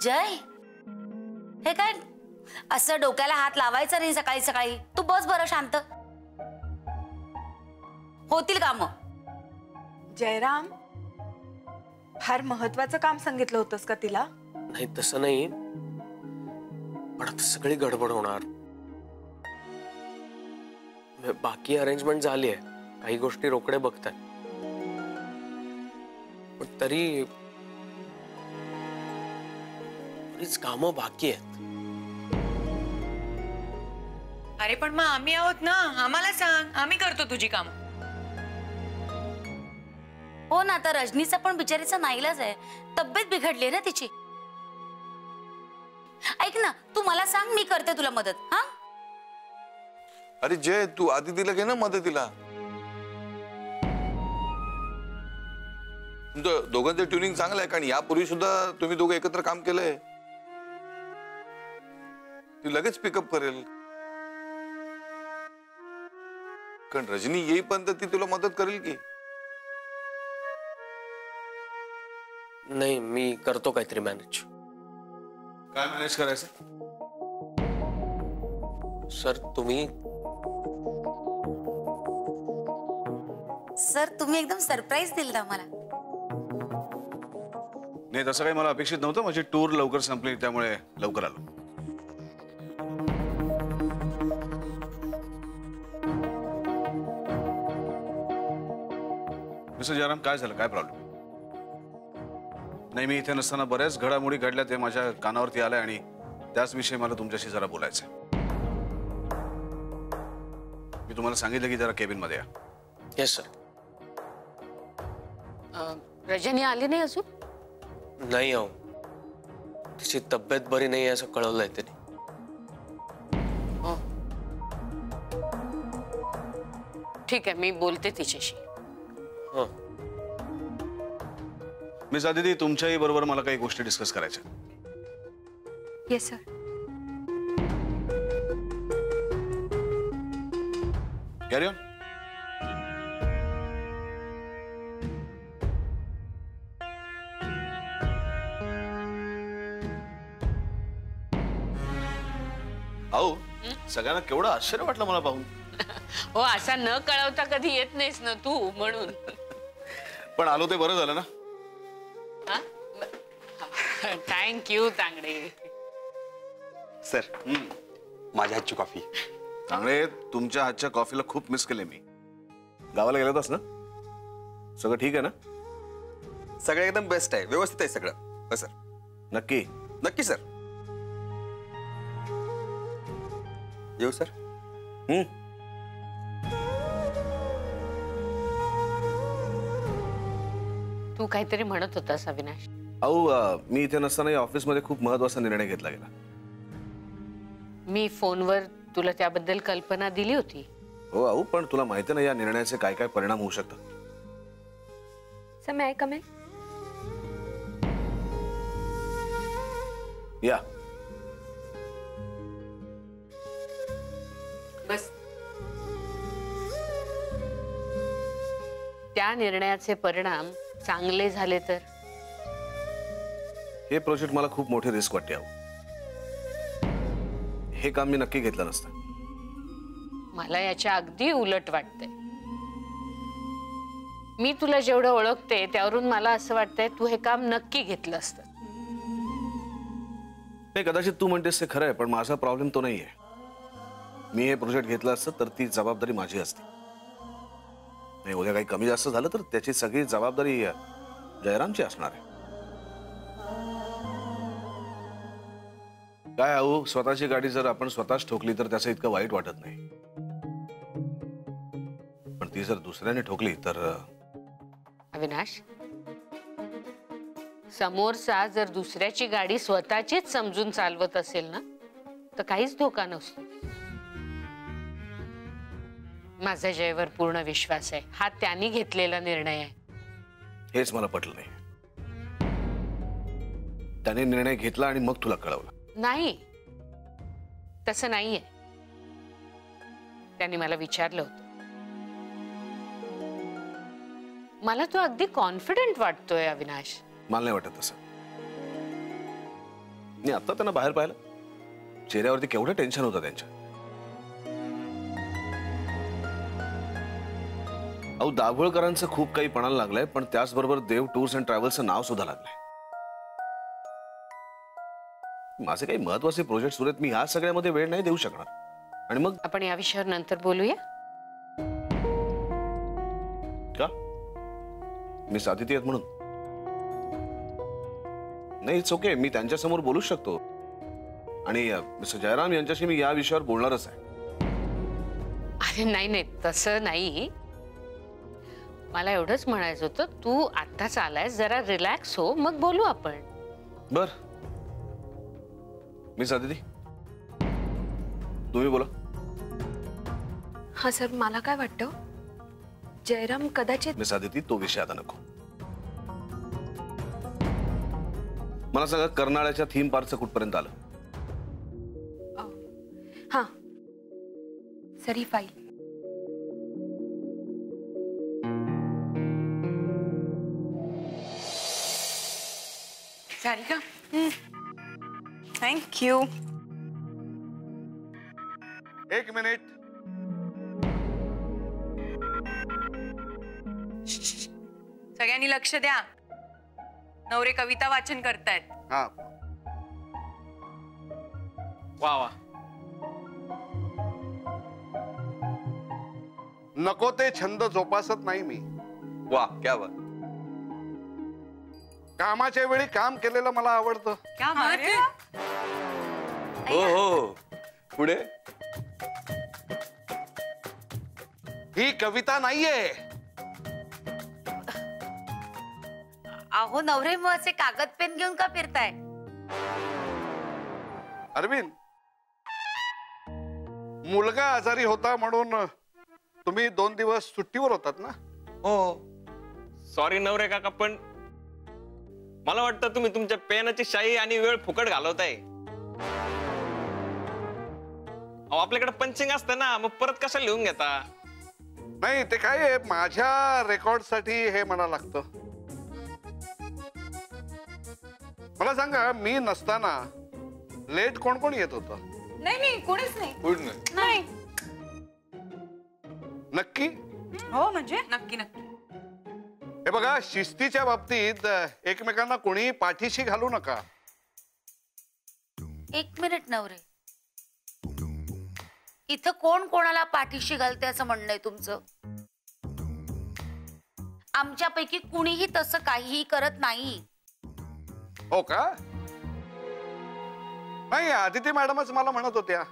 जय, हे काय असं डोक्याला हात लावायचा नाही सकाळी सकाळी. तू बस बरं शांत. होतील काम. जयराम, फार महत्वाचं काम सांगितलं होतंस का तिला? नाही तसं नाही, पण आता सगळी गडबड होणार. बाकी अरेंजमेंट झाली आहे, काही गोष्टी रोकडे बघतात, पण तरी बरीच कामं बाकी आहेत. अरे पण मग आम्ही आहोत ना, आम्हाला सांग, आम्ही करतो तुझी काम. हो ना, तर रजनीचा पण बिचारीचा नाईलाज आहे, तब्येत बिघडली ना तिची. ऐक ना, तू मला सांग, मी करते तुला मदत. हा अरे जय, तू आदितीला घे ना मदतीला. तुमचं दोघांचं ट्युनिंग चांगलं आहे, कारण यापूर्वी सुद्धा तुम्ही दोघं एकत्र काम केलंय. ती लगेच पिकअप करेल, कारण रजनी येईपर्यंत ती तुला मदत करेल की. नाही, मी करतो काहीतरी मॅनेज. काय मॅनेज करायचं? सर तुम्ही एकदम सरप्राईज दिलं आम्हाला. नाही, तसं काही मला अपेक्षित नव्हतं. माझी टूर लवकर संपली, त्यामुळे लवकर आलो. मिस्टर जयराम, काय झालं? काय प्रॉब्लेम? नाही, मी इथे नसताना बऱ्याच घडामोडी घडल्या, ते माझ्या कानावरती आल्या आणि त्याच विषयी मला तुमच्याशी जरा बोलायचं आहे. मी तुम्हाला सांगितलं की जरा केबिन मध्ये या. Yes sir. रजनी आली नाही अजून? नाही हो, तिची तब्येत बरी नाही असं कळवलंय त्यांनी. ठीक आहे, मी बोलते तिच्याशी. हो मिस आदिती, तुमच्याही बरोबर मला काही गोष्टी डिस्कस करायच्या. Yes sir. Carry on. आओ, सगळ्यांना केवढं आश्चर्य वाटलं मला पाहून. हो, असा न कळवता कधी येत नाहीस ना तू, म्हणून. पण आलो ते बरं झालं ना. थँक्यू तांगडे. सर, माझ्या हातची कॉफी. तांगडे, तुमच्या हातच्या कॉफीला खूप मिस केले मी. गावाला गेला होतास ना? सगळं ठीक आहे ना? सगळं एकदम बेस्ट आहे, व्यवस्थित आहे सगळं. हो सर. नक्की? नक्की सर. येऊ सर? तू काहीतरी म्हणत होतास अविनाश. अहो, मी इथे नसताना ऑफिस मध्ये खूप महत्त्वाचा निर्णय घेतला गेला. मी फोनवर तुला त्याबद्दल कल्पना दिली होती. हो अहो, पण तुला माहिती नाही या निर्णयाचे काय काय परिणाम होऊ शकतात. सर, मैं कम है? या बस. त्या निर्णयाचे परिणाम चांगले झाले तर? हे प्रोजेक्ट मला खूप मोठी रिस्क वाटते. अहो, हे काम मी नक्की घेतलं नसतं. मला याच्या अगदी उलट वाटतंय. मी तुला जेवढं ओळखते त्यावरून मला असं वाटतंय तू हे काम नक्की घेतलं असतं. नाही, कदाचित तू म्हणतेस ते खरं आहे, पण माझा प्रॉब्लेम तो नाहीये. मी हे प्रोजेक्ट घेतलं असतं तर ती जबाबदारी माझी असती. नाही, उद्या काही कमी जास्त झालं तर त्याची सगळी जबाबदारी जयरामची असणार आहे. काय अहो, स्वतःची गाडी जर आपण स्वतःच ठोकली तर त्याचं इतकं वाईट वाटत नाही, पण ती जर दुसऱ्याने ठोकली तर. अविनाश, समोरचा जर दुसऱ्याची गाडी स्वतःचीच समजून चालवत असेल ना तर काहीच धोका नसतो. माझा जयवर पूर्ण विश्वास आहे. हा त्यांनी घेतलेला निर्णय आहे. हेच मला पटलं नाही. त्याने निर्णय घेतला आणि मग तुला कळवलं. नाही, तसं नाहीये. त्यांनी मला विचारलं होतं. मला तो अगदी कॉन्फिडेंट वाटतोय अविनाश. मला नाही वाटत तसं. मी आता त्यांना बाहेर पाहिलं, चेहऱ्यावरती केवढं टेन्शन होतं त्यांच्या. अहो, दाभोळकरांचं खूप काही पणाला लागलंय, पण त्याचबरोबर देव टूर्स अँड ट्रॅव्हल्सचं नाव सुद्धा लागलंय. माझे काही महत्वाचे प्रोजेक्ट सुरू आहेत, मी ह्या सगळ्यामध्ये वेळ नाही देऊ शकणार. आणि मग आपण या विषयावर नंतर बोलूया. का? मी साधिती आहेत म्हणून? नाही, इट्स ओके, मी त्यांच्यासमोर बोलूच शकतो. आणि मिस्टर जयराम यांच्याशी मी या विषयावर बोलणारच आहे. अरे नाही नाही, तसं नाही. मला एवढंच म्हणायचं होतं, तू आत्ताच आलायस, जरा रिलॅक्स हो, मग बोलू आपण. बर, मी साधिती, तुम्ही बोला. हा सर, मला काय वाटतं, जयराम कदाचित. मी साधिती, तो विषय आता नको. मला सांगा, कर्नाळ्याच्या थीम पार्कचं कुठपर्यंत आलं? हा सर, ही फाईल. झाली का? थँक्यू. एक मिनिट. सगळ्यांनी लक्ष द्या. नवरे कविता वाचन करतायत. हा, वा वा. नको ते छंद जोपासत नाही मी. वा, क्या बात. कामाच्या वेळी काम केलेलं मला आवडतं. क्या बात आहे. हो हो, पुढे. ही कविता नाहीये. अहो नवरे, मग असे कागद पेन घेऊन का फिरताय? अरविंद, मुलगा आजारी होता म्हणून तुम्ही 2 दिवस सुट्टीवर होतात ना? हो, सॉरी नवरे काका, पण मला वाटतं तुम्ही तुमच्या पेनाची शाई आणि वेळ फुकट घालवताय. अहो, आपल्याकडे पंचिंग असतं ना, मग परत कशाला लिहून घेता? नाही, ते काय आहे, माझ्या रेकॉर्ड साठी हे मला लागतं. मला सांगा, मी नसताना लेट कोण कोण येत होतं? नाही नाही, कोणीच नाही. कोण नाही? नक्की? हो म्हणजे नक्की नक्की. हे बघा, शिस्तीच्या बाबतीत एकमेकांना कोणी पाठीशी घालू नका. एक मिनिट नवरे, इथं कोण कोणाला पाठीशी घालते असं म्हणणं आहे तुमचं? आमच्यापैकी कुणीही तसं काहीही करत नाही. हो का? नाही, आदिती मॅडमच मला म्हणत होत्या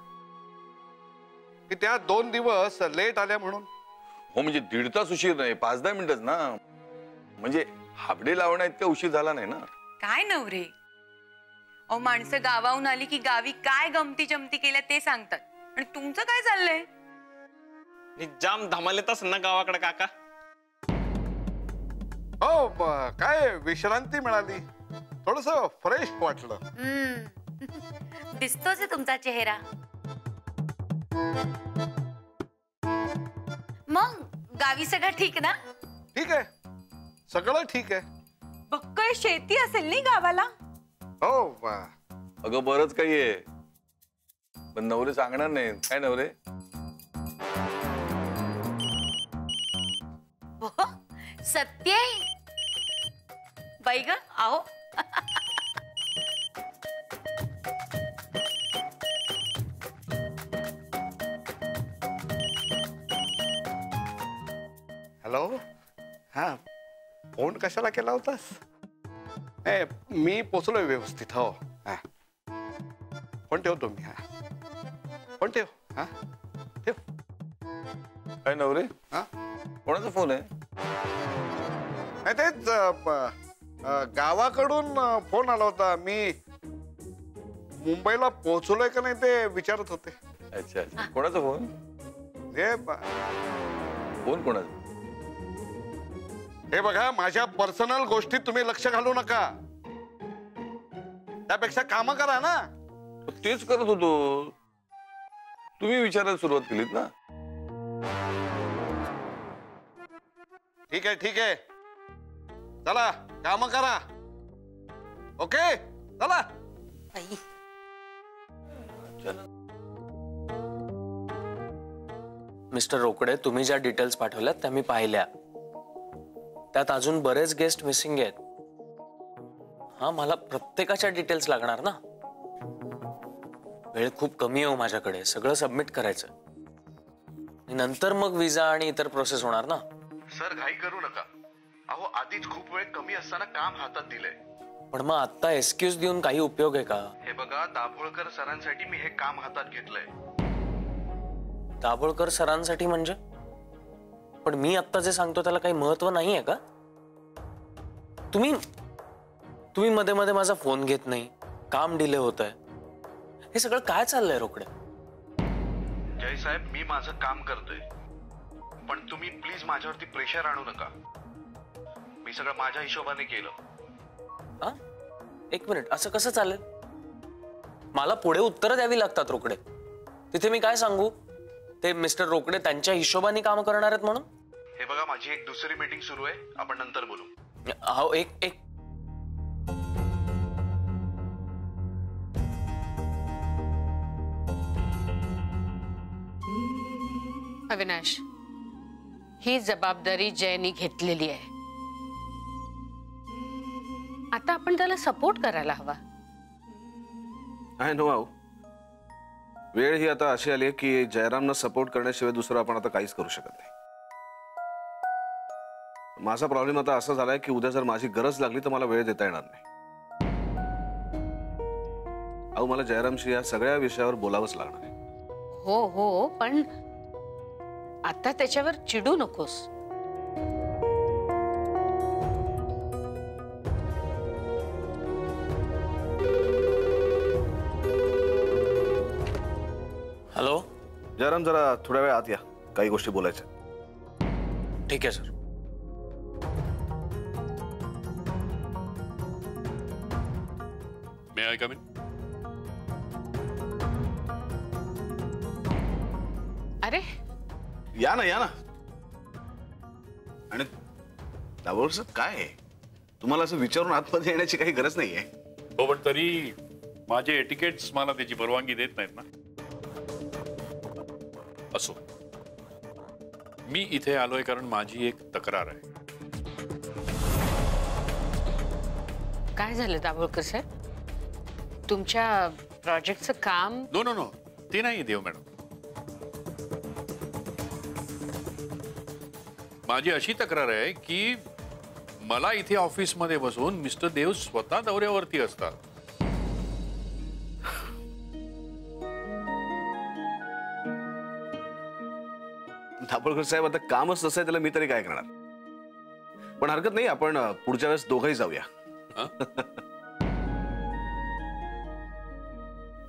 की त्या 2 दिवस लेट आल्या म्हणून. हो, म्हणजे 1.5 तास उशीर नाही, 5-10 मिनिटच ना. म्हणजे हाबडे लावण्या इतका उशीर झाला नाही ना. काय नवरे, अहो माणसं गावाहून आली की गावी काय गमती जमती केल्या ते सांगतात. आणि तुमचं काय चाललंय? जाम धमाल येत ना गावाकडे काका. हो, काय विश्रांती मिळाली, थोडस फ्रेश वाटलं. दिसतोच आहे तुमचा चेहरा. मग गावी सगळं ठीक ना? ठीक आहे, सगळं ठीक आहे. बक्कळ शेती असेल नाही गावाला? हो, अगं बरंच काही आहे, पण नवरे सांगणार नाही. काय नवरे? हो, सत्य आहे बाई ग. आहो, हॅलो. हा, फोन कशाला केला होतास? मी पोचलोय व्यवस्थित. हो, हा, फोन ठेवतो मी. हा, फोन ठेव. हा, ठेव. काय नवरे? हा, कोणाचा फोन आहे? नाही, तेच गावाकडून फोन आला होता. मी मुंबईला पोहोचलोय का नाही ते विचारत होते. अच्छा अच्छा, कोणाचा फोन? फोन कोणाचा? हे बघा, माझ्या पर्सनल गोष्टीत तुम्ही लक्ष घालू नका. त्यापेक्षा काम करा ना. तेच करत होतो, तुम्ही विचारायला सुरुवात केलीत ना. ठीक आहे, ठीक आहे, चला काम करा. ओके, चला. बाई बद्दल. मिस्टर रोकडे, तुम्ही ज्या डिटेल्स पाठवल्यात त्या मी पाहिल्या. त्यात अजून बरेच गेस्ट मिसिंग आहेत. हा, मला प्रत्येकाच्या डिटेल्स लागणार ना. वेळ खूप कमी आहे माझ्याकडे. सगळं सबमिट करायचं. नंतर मग विजा आणि इतर प्रोसेस होणार ना. सर, घाई करू नका. अहो, आधीच खूप वेळ कमी असताना काम हातात दिलंय. पण मग आता एक्सक्यूज देऊन काही उपयोग आहे का? हे बघा, दाभोळकर सरांसाठी मी हे काम हातात घेतलंय. दाभोळकर सरांसाठी म्हणजे? पण मी आता जे सांगतो त्याला काही महत्व नाहीये का? तुम्ही मध्ये मध्ये माझा फोन घेत नाही, काम डिले होत आहे. हे सगळं काय चाललंय रोकडे? जय साहेब, मी माझं काम करतोय, पण तुम्ही प्लीज माझ्यावरती प्रेशर आणू नका. मी सगळं माझ्या हिशोबाने केलं. हा, एक मिनिट, असं कसं चालेल? मला पुढे उत्तरं द्यावी लागतात रोकडे. तिथे मी काय सांगू? ते मिस्टर रोकडे त्यांच्या हिशोबाने काम करणार आहेत म्हणून? हे बघा, माझी एक दुसरी मीटिंग सुरू आहे, आपण नंतर बोलू. हो, एक अविनाश, ही जबाबदारी जयनी घेतलेली आहे. आता आपण त्याला सपोर्ट करायला हवा. I know. आहो, वेळ ही आता अशी आली आहे की जयरामना सपोर्ट करण्याशिवाय दुसरं आपण आता काहीच करू शकत नाही. माझा प्रॉब्लेम आता असा झालाय की उद्या जर माझी गरज लागली तर मला वेळ देता येणार नाही. अहो, मला जयरामशी या सगळ्या विषयावर बोलावंच लागणार आहे. हो हो, पण आता त्याच्यावर चिडू नकोस. हॅलो जयराम, जरा थोड्या वेळ आत या, काही गोष्टी बोलायच्या. ठीक आहे sir. May I come in? अरे या ना, या ना. आणि दाभोळकर काय आहे, तुम्हाला असं विचारून आतमध्ये येण्याची काही गरज नाहीये. हो, पण तरी माझे एटिकेट्स मला त्याची परवानगी देत नाहीत ना. असो, मी इथे आलोय कारण माझी एक तक्रार आहे. काय झालं दाभोळकर सर? तुमच्या प्रोजेक्टचं काम? नो नो नो, ते नाही देव मॅडम. माझी अशी तक्रार आहे की मला इथे ऑफिसमध्ये बसून मिस्टर देव स्वतः दौऱ्यावरती असतात. दाभोळकर साहेब, आता कामच तसं आहे, त्याला मी तरी काय करणार. पण हरकत नाही, आपण पुढच्या वेळेस दोघंही जाऊया.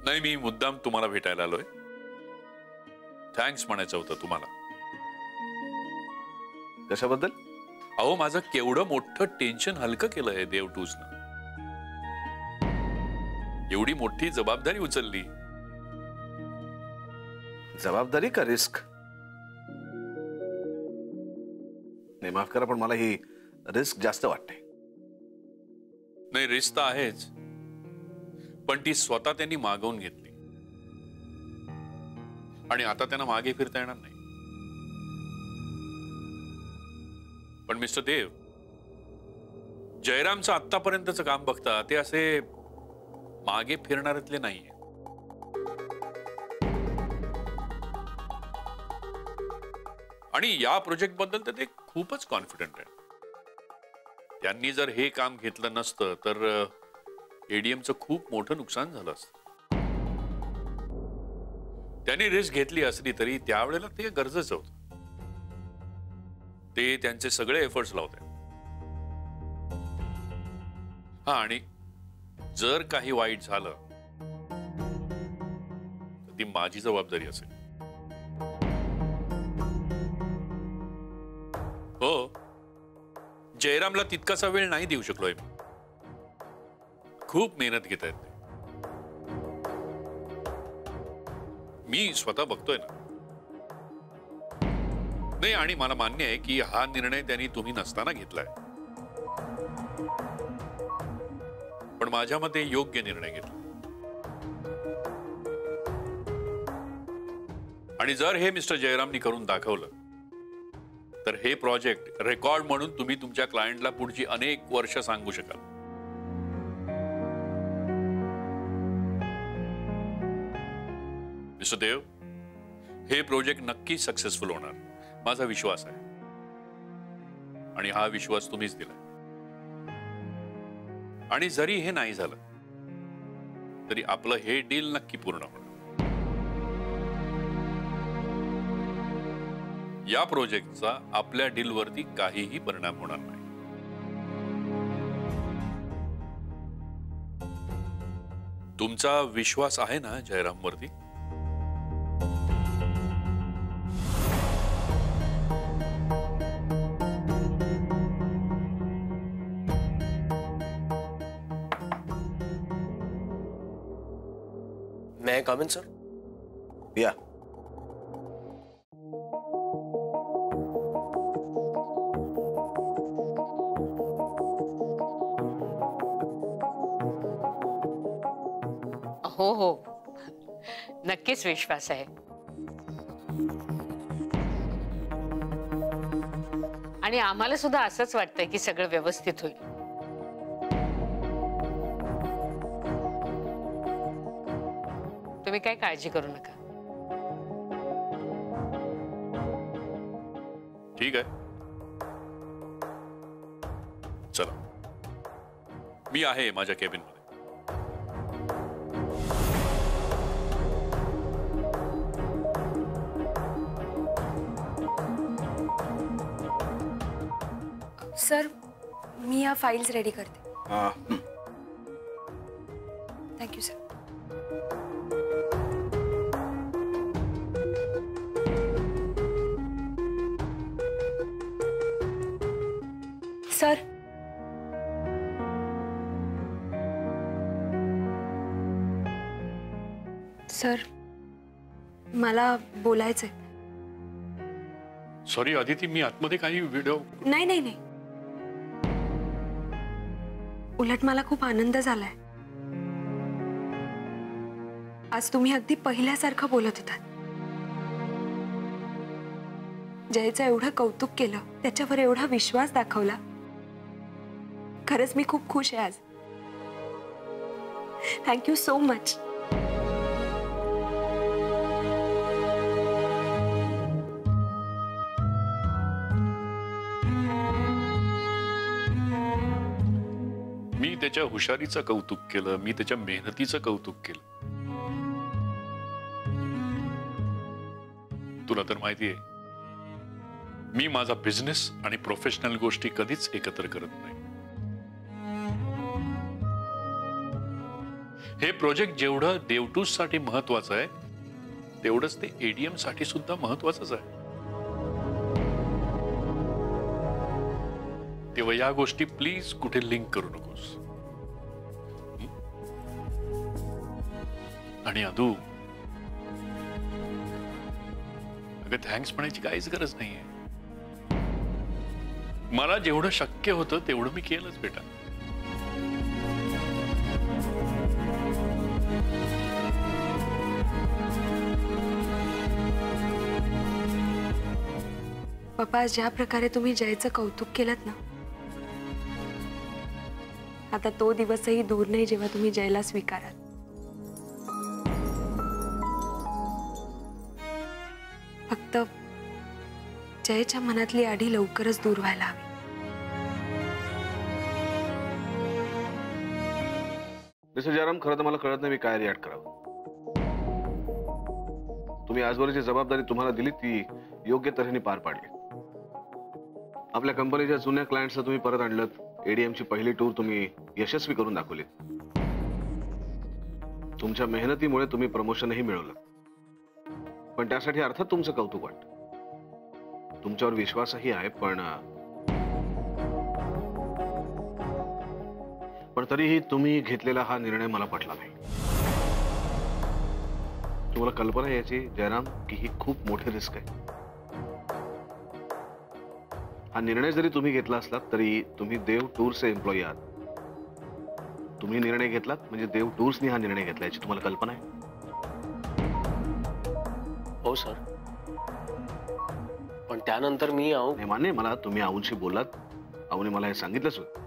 नाही, मी मुद्दाम तुम्हाला भेटायला आलोय. थँक्स म्हणायचं होतं तुम्हाला. कशाबद्दल? अहो, माझं केवढं मोठं टेन्शन हलकं केलंय देव टूजनं. एवढी मोठी जबाबदारी उचलली. जबाबदारी का रिस्क? नाही, माफ करा, पण मला ही रिस्क जास्त वाटते. नाही, रिस्क तर आहेच, पण ती स्वतः त्यांनी मागवून घेतली आणि आता त्यांना मागे फिरता येणार नाही. पण मिस्टर देव, जयरामचं आतापर्यंतचं काम बघता ते असे मागे फिरणाऱ्यातले नाहीये. आणि या प्रोजेक्ट बद्दल तर ते खूपच कॉन्फिडंट आहे. त्यांनी जर हे काम घेतलं नसतं तर एडीएमचं खूप मोठं नुकसान झालं असतं. त्यांनी रिस्क घेतली असली तरी त्यावेळेला ते गरजेचं होतं. ते त्यांचे सगळे एफर्ट्स लावते. हा, आणि जर काही वाईट झालं तर ती माझी जबाबदारी असेल. हो, जयरामला तितकासा वेळ नाही देऊ शकलोय मी. खूप मेहनत घेत आहेत ते. मी स्वतः बघतोय ना. नाही, आणि मला मान्य आहे की हा निर्णय त्यांनी तुम्ही नसताना घेतलाय, पण माझ्या मते योग्य निर्णय घेतला. आणि जर हे मिस्टर जयरामनी करून दाखवलं तर हे प्रोजेक्ट रेकॉर्ड म्हणून तुम्ही तुमच्या क्लायंटला पुढची अनेक वर्ष सांगू शकाल. मिस्टर देव, हे प्रोजेक्ट नक्की सक्सेसफुल होणार माझा विश्वास आहे आणि हा विश्वास तुम्हीच दिलाय. आणि जरी हे नाही झालं तरी आपलं हे डील नक्की पूर्ण होणार. या प्रोजेक्टचा आपल्या डीलवरती काहीही परिणाम होणार नाही. तुमचा विश्वास आहे ना जयराम वरती? May I come in, sir? या. हो हो, नक्कीच विश्वास आहे. आणि आम्हाला सुद्धा असंच वाटतंय की सगळं व्यवस्थित होईल. तुम्ही काय काळजी करू नका. ठीक आहे, चला मी आहे माझ्या केबिन मध्ये. सर, मी या फाईल्स रेडी करते. Thank you sir. सर, सर मला बोलायचंय. सॉरी आदिती, मी आतमध्ये काही व्हिडिओ. नाही नाही नाही, उलट मला खूप आनंद झालाय. आज तुम्ही अगदी पहिल्यासारखं बोलत होतात. जयचं एवढं कौतुक केलं, त्याच्यावर एवढा विश्वास दाखवला. खरंच मी खूप खुश आहे आज. Thank you so much. मी त्याच्या हुशारीचं कौतुक केलं, मी त्याच्या मेहनतीचं कौतुक केलं. तुला तर माहिती आहे मी माझा बिझनेस आणि प्रोफेशनल गोष्टी कधीच एकत्र करत नाही. हे प्रोजेक्ट जेवढं देवटूस साठी महत्वाचं आहे तेवढंच ते एडीएम साठी सुद्धा महत्वाचंच आहे. तेव्हा या गोष्टी प्लीज कुठे लिंक करू नकोस. आणि अदू, अगं थँक्स म्हणायची काहीच गरज नाहीये. मला जेवढं शक्य होतं तेवढं मी केलंच बेटा. पप्पा, ज्या प्रकारे तुम्ही जयचं कौतुक केलं ना, आता तो दिवसही दूर नाही जेव्हा तुम्ही जयला स्वीकाराल. फक्त जयच्या मनातली आढी लवकरच दूर व्हायला हवी. मिस्टर जयराम, खरं तर मला कळत नाही मी काय रिॲक्ट करावं. तुम्ही आजवर जी जबाबदारी तुम्हाला दिली ती योग्य तऱ्हेने पार पाडली. आपल्या कंपनीच्या जुन्या क्लायंट्सला तुम्ही परत आणलं. एडीएमची पहिली टूर तुम्ही यशस्वी करून दाखवली. तुमच्या मेहनतीमुळे तुम्ही प्रमोशनही मिळवलं. पण त्यासाठी अर्थात तुमचं कौतुक वाटतं. तुमच्यावर विश्वासही आहे, पण तरीही तुम्ही घेतलेला हा निर्णय मला पटला नाही. तुम्हाला कल्पना आहे याची जयराम की ही खूप मोठी रिस्क आहे. हा निर्णय जरी तुम्ही घेतला असलात तरी तुम्ही देव टूरचे एम्प्लॉई आहात. तुम्ही निर्णय घेतलात म्हणजे देव टूर्सनी हा निर्णय घेतला याची तुम्हाला कल्पना आहे? हो सर, पण त्यानंतर मी आहो. नाही मान्य आहे मला, तुम्ही आऊंशी बोलात, आऊने मला हे सांगितलंच होतं,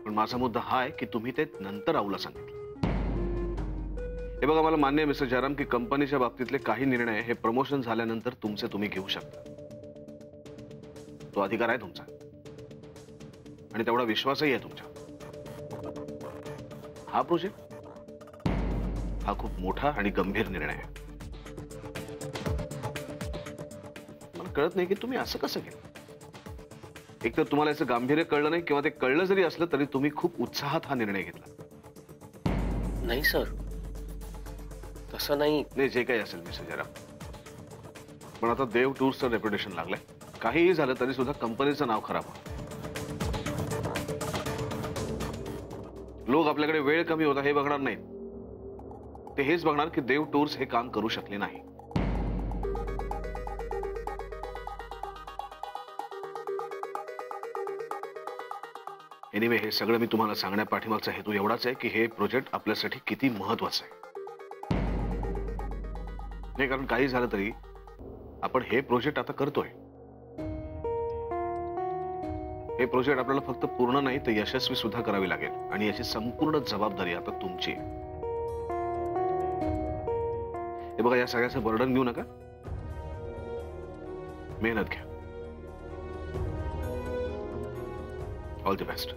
पण माझा मुद्दा हा आहे की तुम्ही ते नंतर आऊला सांगितलं. हे बघा, मला मान्य आहे मिस्टर जयराम की कंपनीच्या बाबतीतले काही निर्णय हे प्रमोशन झाल्यानंतर तुमचे तुम्ही घेऊ शकता. तो अधिकार आहे तुमचा आणि तेवढा विश्वासही आहे तुमचा. हा प्रोजेक्ट हा खूप मोठा आणि गंभीर निर्णय आहे. मला कळत नाही की तुम्ही असं कसं केलं. एक तर तुम्हाला याचं गांभीर्य कळलं नाही, किंवा ते कळलं जरी असलं तरी तुम्ही खूप उत्साहात हा निर्णय घेतला. नाही सर, तसं नाही. नाही, जे काही असेल मिस्टर जयराम, पण आता देव टूर्सचं रेप्युटेशन लागलंय. काहीही झालं तरी सुद्धा कंपनीचं नाव खराब होतं. लोक आपल्याकडे वेळ कमी होता हे बघणार नाहीत, ते हेच बघणार की देव टूर्स हे काम करू शकले नाही. एनिवे, हे सगळं मी तुम्हाला सांगण्या पाठीमागचा हेतू एवढाच आहे की हे प्रोजेक्ट आपल्यासाठी किती महत्वाचं आहे. नाही, कारण काही झालं तरी आपण हे प्रोजेक्ट आता करतोय. हे प्रोजेक्ट आपल्याला फक्त पूर्ण नाही तर यशस्वी सुद्धा करावी लागेल, आणि याची संपूर्ण जबाबदारी आता तुमची आहे. हे बघा, या सगळ्याचं बर्डन घेऊ नका, मेहनत घ्या. All the best.